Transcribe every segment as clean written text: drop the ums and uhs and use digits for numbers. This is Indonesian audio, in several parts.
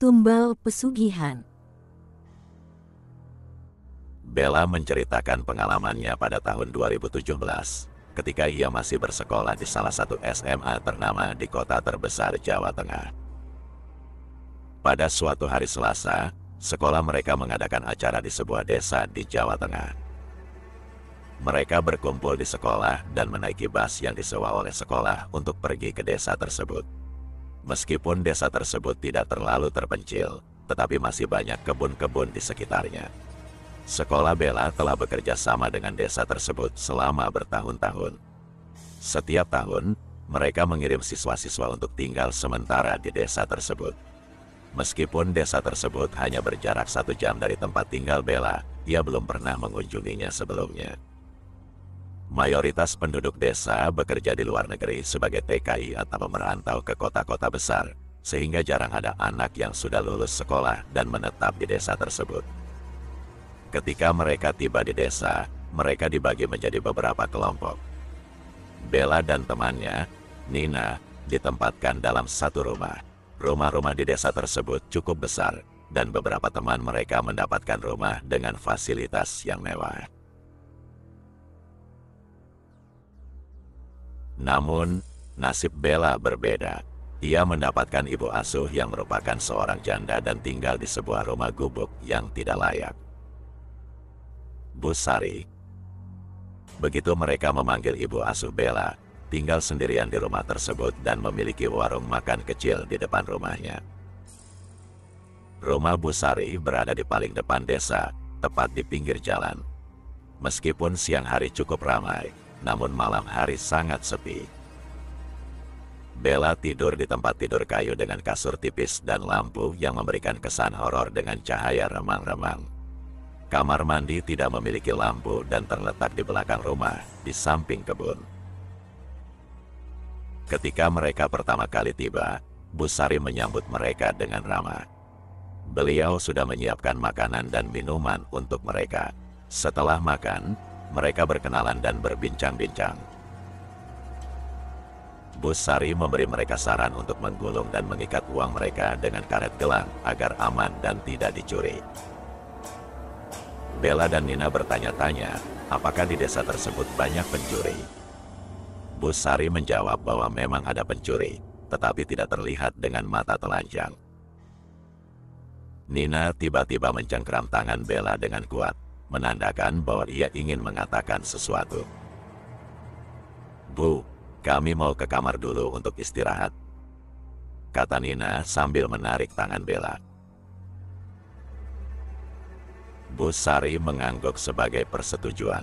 Tumbal Pesugihan. Bella menceritakan pengalamannya pada tahun 2017, ketika ia masih bersekolah di salah satu SMA ternama di kota terbesar Jawa Tengah. Pada suatu hari Selasa, sekolah mereka mengadakan acara di sebuah desa di Jawa Tengah. Mereka berkumpul di sekolah dan menaiki bus yang disewa oleh sekolah untuk pergi ke desa tersebut. Meskipun desa tersebut tidak terlalu terpencil, tetapi masih banyak kebun-kebun di sekitarnya. Sekolah Bella telah bekerja sama dengan desa tersebut selama bertahun-tahun. Setiap tahun, mereka mengirim siswa-siswa untuk tinggal sementara di desa tersebut. Meskipun desa tersebut hanya berjarak 1 jam dari tempat tinggal Bella, ia belum pernah mengunjunginya sebelumnya. Mayoritas penduduk desa bekerja di luar negeri sebagai TKI atau merantau ke kota-kota besar, sehingga jarang ada anak yang sudah lulus sekolah dan menetap di desa tersebut. Ketika mereka tiba di desa, mereka dibagi menjadi beberapa kelompok. Bella dan temannya, Nina, ditempatkan dalam satu rumah. Rumah-rumah di desa tersebut cukup besar, dan beberapa teman mereka mendapatkan rumah dengan fasilitas yang mewah. Namun, nasib Bella berbeda. Ia mendapatkan ibu asuh yang merupakan seorang janda dan tinggal di sebuah rumah gubuk yang tidak layak. Bu Sari. Begitu mereka memanggil ibu asuh Bella, tinggal sendirian di rumah tersebut dan memiliki warung makan kecil di depan rumahnya. Rumah Bu Sari berada di paling depan desa, tepat di pinggir jalan. Meskipun siang hari cukup ramai, namun malam hari sangat sepi. Bella tidur di tempat tidur kayu dengan kasur tipis dan lampu yang memberikan kesan horor dengan cahaya remang-remang. Kamar mandi tidak memiliki lampu dan terletak di belakang rumah, di samping kebun. Ketika mereka pertama kali tiba, Bu Sari menyambut mereka dengan ramah. Beliau sudah menyiapkan makanan dan minuman untuk mereka. Setelah makan, mereka berkenalan dan berbincang-bincang. Bu Sari memberi mereka saran untuk menggulung dan mengikat uang mereka dengan karet gelang agar aman dan tidak dicuri. Bella dan Nina bertanya-tanya, apakah di desa tersebut banyak pencuri? Bu Sari menjawab bahwa memang ada pencuri, tetapi tidak terlihat dengan mata telanjang. Nina tiba-tiba mencengkram tangan Bella dengan kuat, menandakan bahwa dia ingin mengatakan sesuatu. Bu, kami mau ke kamar dulu untuk istirahat, kata Nina sambil menarik tangan Bella. Bu Sari mengangguk sebagai persetujuan.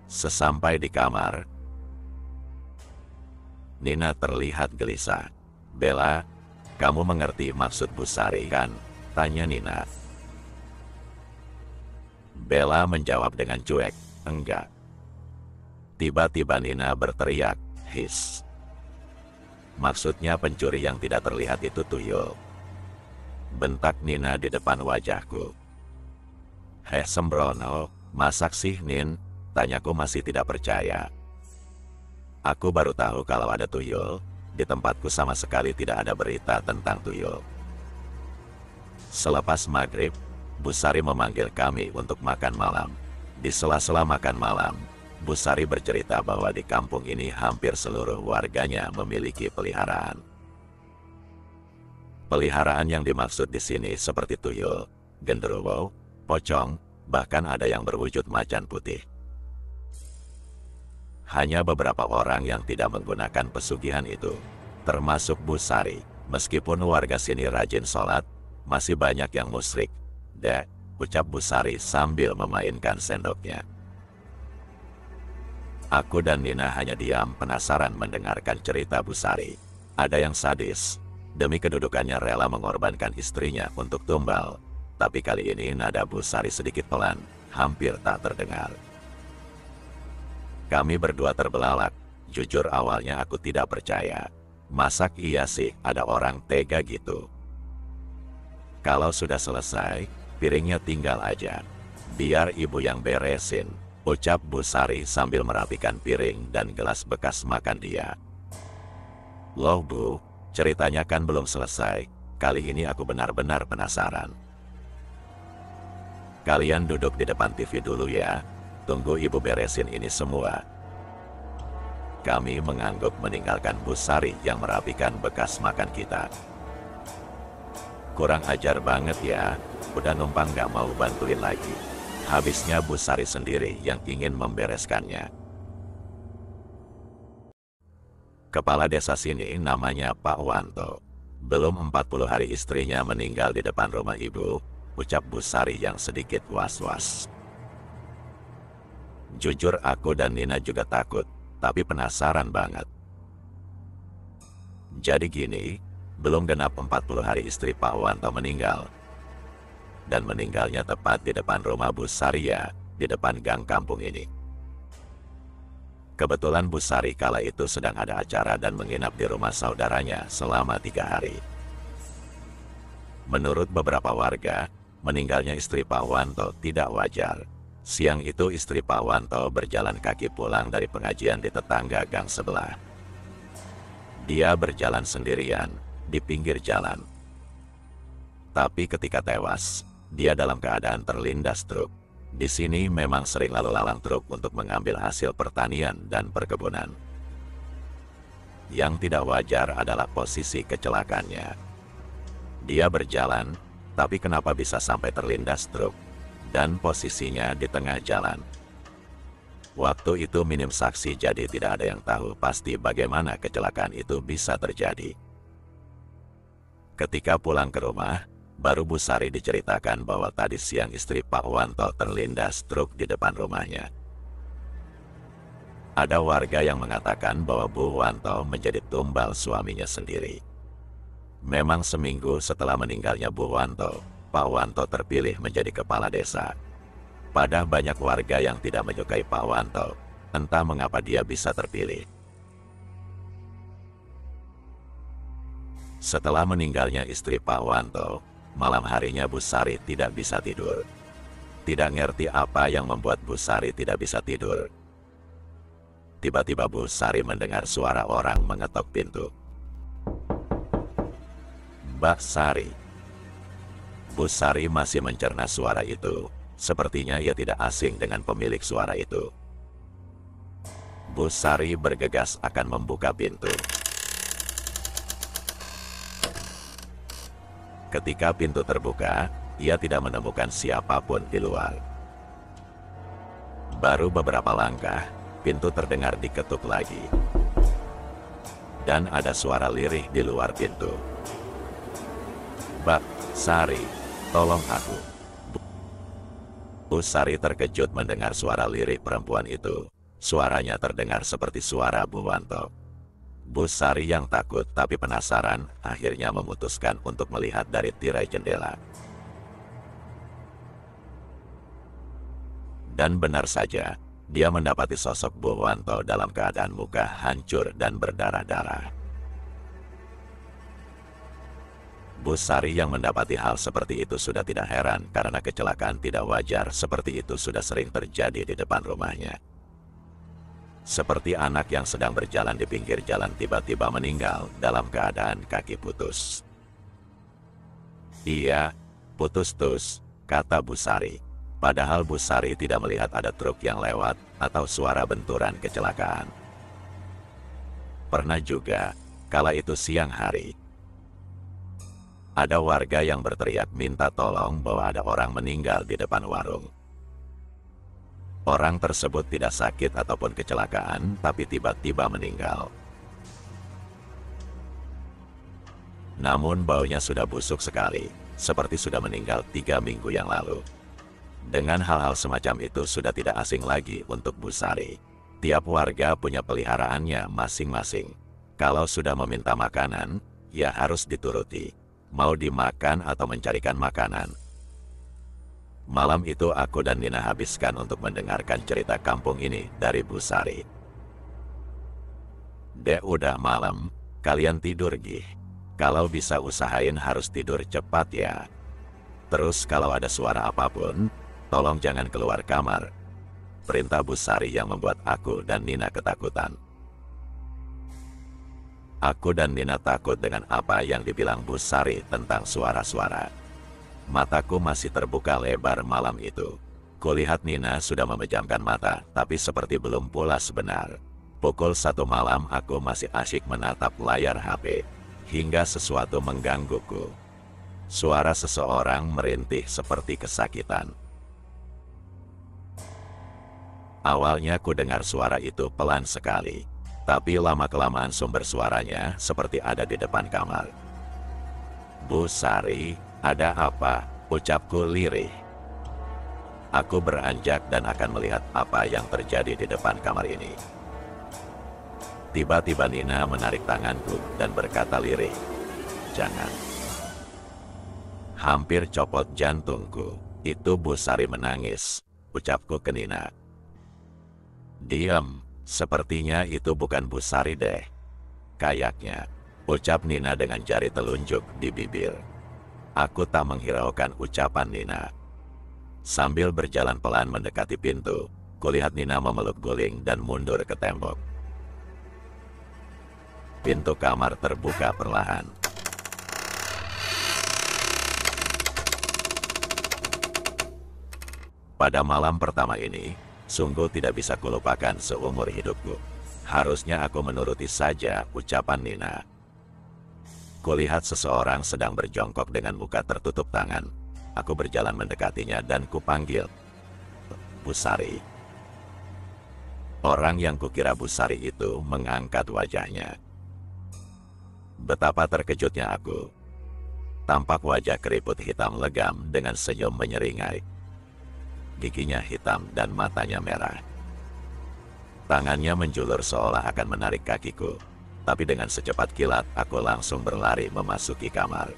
Sesampai di kamar, Nina terlihat gelisah. Bella, kamu mengerti maksud Bu Sari kan? Tanya Nina. Bella menjawab dengan cuek, enggak. Tiba-tiba Nina berteriak, hiss. Maksudnya pencuri yang tidak terlihat itu tuyul. Bentak Nina di depan wajahku. Heh sembrono, masak sih Nin? Tanyaku masih tidak percaya. Aku baru tahu kalau ada tuyul. Di tempatku sama sekali tidak ada berita tentang tuyul. Selepas maghrib, Bu Sari memanggil kami untuk makan malam. Di sela-sela makan malam, Bu Sari bercerita bahwa di kampung ini hampir seluruh warganya memiliki peliharaan. Peliharaan yang dimaksud di sini seperti tuyul, genderuwo, pocong, bahkan ada yang berwujud macan putih. Hanya beberapa orang yang tidak menggunakan pesugihan itu, termasuk Bu Sari. Meskipun warga sini rajin sholat, masih banyak yang musyrik. Dek, ucap Bu Sari sambil memainkan sendoknya. Aku dan Nina hanya diam penasaran mendengarkan cerita Bu Sari. Ada yang sadis, demi kedudukannya rela mengorbankan istrinya untuk tumbal. Tapi kali ini nada Bu Sari sedikit pelan, hampir tak terdengar. Kami berdua terbelalak. Jujur awalnya aku tidak percaya. Masak iya sih ada orang tega gitu. Kalau sudah selesai, piringnya tinggal aja. Biar ibu yang beresin, ucap Bu Sari sambil merapikan piring dan gelas bekas makan dia. Loh Bu, ceritanya kan belum selesai. Kali ini aku benar-benar penasaran. Kalian duduk di depan TV dulu ya. Tunggu ibu beresin ini semua. Kami mengangguk meninggalkan Bu Sari yang merapikan bekas makan kita. Kurang ajar banget ya, udah numpang gak mau bantuin lagi. Habisnya Bu Sari sendiri yang ingin membereskannya. Kepala desa sini namanya Pak Wanto. Belum 40 hari istrinya meninggal di depan rumah ibu, ucap Bu Sari yang sedikit was-was. Jujur aku dan Nina juga takut, tapi penasaran banget. Jadi gini, belum genap 40 hari istri Pak Wanto meninggal. Dan meninggalnya tepat di depan rumah Bu Sari ya, di depan gang kampung ini. Kebetulan Bu Sari kala itu sedang ada acara dan menginap di rumah saudaranya selama 3 hari. Menurut beberapa warga, meninggalnya istri Pak Wanto tidak wajar. Siang itu istri Pak Wanto berjalan kaki pulang dari pengajian di tetangga gang sebelah. Dia berjalan sendirian di pinggir jalan. Tapi ketika tewas, dia dalam keadaan terlindas truk. Di sini memang sering lalu lalang truk untuk mengambil hasil pertanian dan perkebunan. Yang tidak wajar adalah posisi kecelakaannya. Dia berjalan, tapi kenapa bisa sampai terlindas truk? Dan posisinya di tengah jalan. Waktu itu minim saksi, jadi tidak ada yang tahu pasti bagaimana kecelakaan itu bisa terjadi. Ketika pulang ke rumah, baru Bu Sari diceritakan bahwa tadi siang istri Pak Wanto terlindas truk di depan rumahnya. Ada warga yang mengatakan bahwa Bu Wanto menjadi tumbal suaminya sendiri. Memang seminggu setelah meninggalnya Bu Wanto, Pak Wanto terpilih menjadi kepala desa. Pada banyak warga yang tidak menyukai Pak Wanto, entah mengapa dia bisa terpilih. Setelah meninggalnya istri Pak Wanto, malam harinya Bu Sari tidak bisa tidur. Tidak ngerti apa yang membuat Bu Sari tidak bisa tidur. Tiba-tiba Bu Sari mendengar suara orang mengetok pintu. Mbak Sari. Bu Sari masih mencerna suara itu. Sepertinya ia tidak asing dengan pemilik suara itu. Bu Sari bergegas akan membuka pintu. Ketika pintu terbuka, ia tidak menemukan siapapun di luar. Baru beberapa langkah, pintu terdengar diketuk lagi. Dan ada suara lirih di luar pintu. Mbak Sari, tolong aku. Bu Sari terkejut mendengar suara lirih perempuan itu. Suaranya terdengar seperti suara Bu Wanto. Bu Sari yang takut tapi penasaran akhirnya memutuskan untuk melihat dari tirai jendela. Dan benar saja, dia mendapati sosok Bu Wanto dalam keadaan muka hancur dan berdarah-darah. Bu Sari yang mendapati hal seperti itu sudah tidak heran karena kecelakaan tidak wajar seperti itu sudah sering terjadi di depan rumahnya. Seperti anak yang sedang berjalan di pinggir jalan tiba-tiba meninggal dalam keadaan kaki putus. Iya, putus-tus, kata Bu Sari. Padahal Bu Sari tidak melihat ada truk yang lewat atau suara benturan kecelakaan. Pernah juga, kala itu siang hari, ada warga yang berteriak minta tolong bahwa ada orang meninggal di depan warung. Orang tersebut tidak sakit ataupun kecelakaan, tapi tiba-tiba meninggal. Namun baunya sudah busuk sekali, seperti sudah meninggal 3 minggu yang lalu. Dengan hal-hal semacam itu sudah tidak asing lagi untuk Bu Sari. Tiap warga punya peliharaannya masing-masing. Kalau sudah meminta makanan, ya harus dituruti. Mau dimakan atau mencarikan makanan. Malam itu aku dan Nina habiskan untuk mendengarkan cerita kampung ini dari Bu Sari. Dek, udah malam, kalian tidur gih. Kalau bisa usahain harus tidur cepat ya. Terus kalau ada suara apapun, tolong jangan keluar kamar. Perintah Bu Sari yang membuat aku dan Nina ketakutan. Aku dan Nina takut dengan apa yang dibilang Bu Sari tentang suara-suara. Mataku masih terbuka lebar malam itu. Kulihat Nina sudah memejamkan mata, tapi seperti belum pulas benar. Pukul 1 malam aku masih asyik menatap layar HP, hingga sesuatu menggangguku. Suara seseorang merintih seperti kesakitan. Awalnya ku dengar suara itu pelan sekali, tapi lama-kelamaan sumber suaranya seperti ada di depan kamar. Bu Sari, ada apa? Ucapku lirih. Aku beranjak dan akan melihat apa yang terjadi di depan kamar ini. Tiba-tiba Nina menarik tanganku dan berkata lirih, "Jangan." Hampir copot jantungku. Itu Bu Sari menangis, ucapku ke Nina. "Diam, sepertinya itu bukan Bu Sari deh. Kayaknya," ucap Nina dengan jari telunjuk di bibir. Aku tak menghiraukan ucapan Nina. Sambil berjalan pelan mendekati pintu, kulihat Nina memeluk guling dan mundur ke tembok. Pintu kamar terbuka perlahan. Pada malam pertama ini, sungguh tidak bisa kulupakan seumur hidupku. Harusnya aku menuruti saja ucapan Nina. Kulihat seseorang sedang berjongkok dengan muka tertutup tangan. Aku berjalan mendekatinya dan kupanggil, "Bu Sari." Orang yang kukira Bu Sari itu mengangkat wajahnya. Betapa terkejutnya aku. Tampak wajah keriput hitam legam dengan senyum menyeringai. Giginya hitam dan matanya merah. Tangannya menjulur seolah akan menarik kakiku, tapi dengan secepat kilat aku langsung berlari memasuki kamar.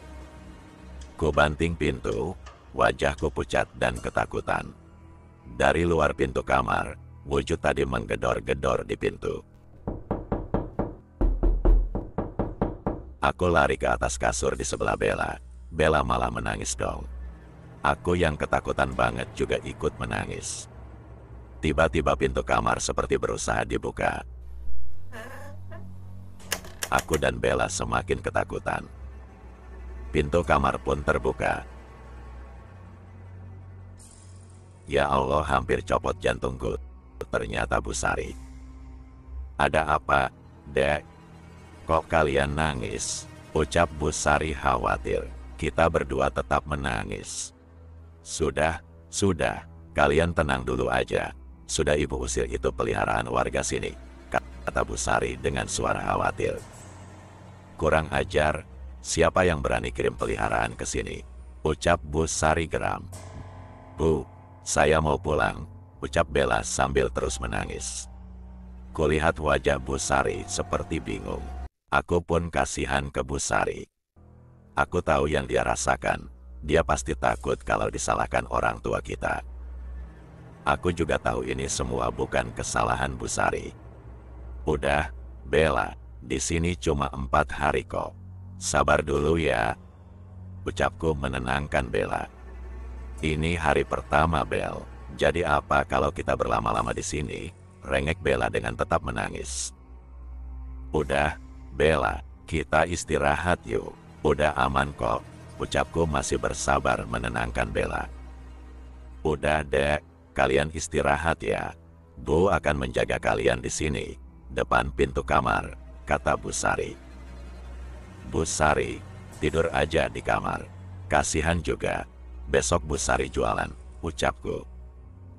Ku banting pintu, wajahku pucat dan ketakutan. Dari luar pintu kamar, wujud tadi menggedor-gedor di pintu. Aku lari ke atas kasur di sebelah Bella. Bella malah menangis dong. Aku yang ketakutan banget juga ikut menangis. Tiba-tiba pintu kamar seperti berusaha dibuka. Aku dan Bella semakin ketakutan. Pintu kamar pun terbuka. Ya Allah, hampir copot jantungku. Ternyata Bu Sari. "Ada apa, Dek? Kok kalian nangis?" ucap Bu Sari khawatir. Kita berdua tetap menangis. Sudah, kalian tenang dulu aja. Sudah ibu usir itu peliharaan warga sini," kata Bu Sari dengan suara khawatir. "Kurang ajar, siapa yang berani kirim peliharaan ke sini?" ucap Bu Sari geram. "Bu, saya mau pulang," ucap Bella sambil terus menangis. Kulihat wajah Bu Sari seperti bingung. Aku pun kasihan ke Bu Sari. Aku tahu yang dia rasakan. Dia pasti takut kalau disalahkan orang tua kita. Aku juga tahu ini semua bukan kesalahan Bu Sari. "Udah, Bella, di sini cuma 4 hari kok. Sabar dulu ya," ucapku menenangkan Bella. "Ini hari pertama, Bel. Jadi apa kalau kita berlama-lama di sini?" rengek Bella dengan tetap menangis. "Udah, Bella, kita istirahat yuk. Udah aman kok," ucapku masih bersabar menenangkan Bella. "Udah, Dek, kalian istirahat ya. Bu akan menjaga kalian di sini, depan pintu kamar," kata Bu Sari. "Bu Sari, tidur aja di kamar. Kasihan juga. Besok Bu Sari jualan," ucapku.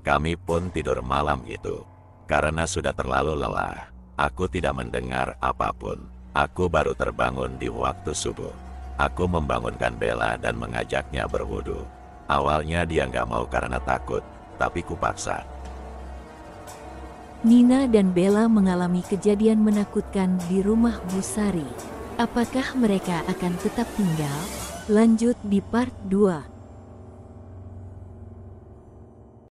Kami pun tidur malam itu. Karena sudah terlalu lelah, aku tidak mendengar apapun. Aku baru terbangun di waktu subuh. Aku membangunkan Bella dan mengajaknya berwudu. Awalnya dia nggak mau karena takut, tapi kupaksa. Nina dan Bella mengalami kejadian menakutkan di rumah Bu Sari. Apakah mereka akan tetap tinggal? Lanjut di part 2.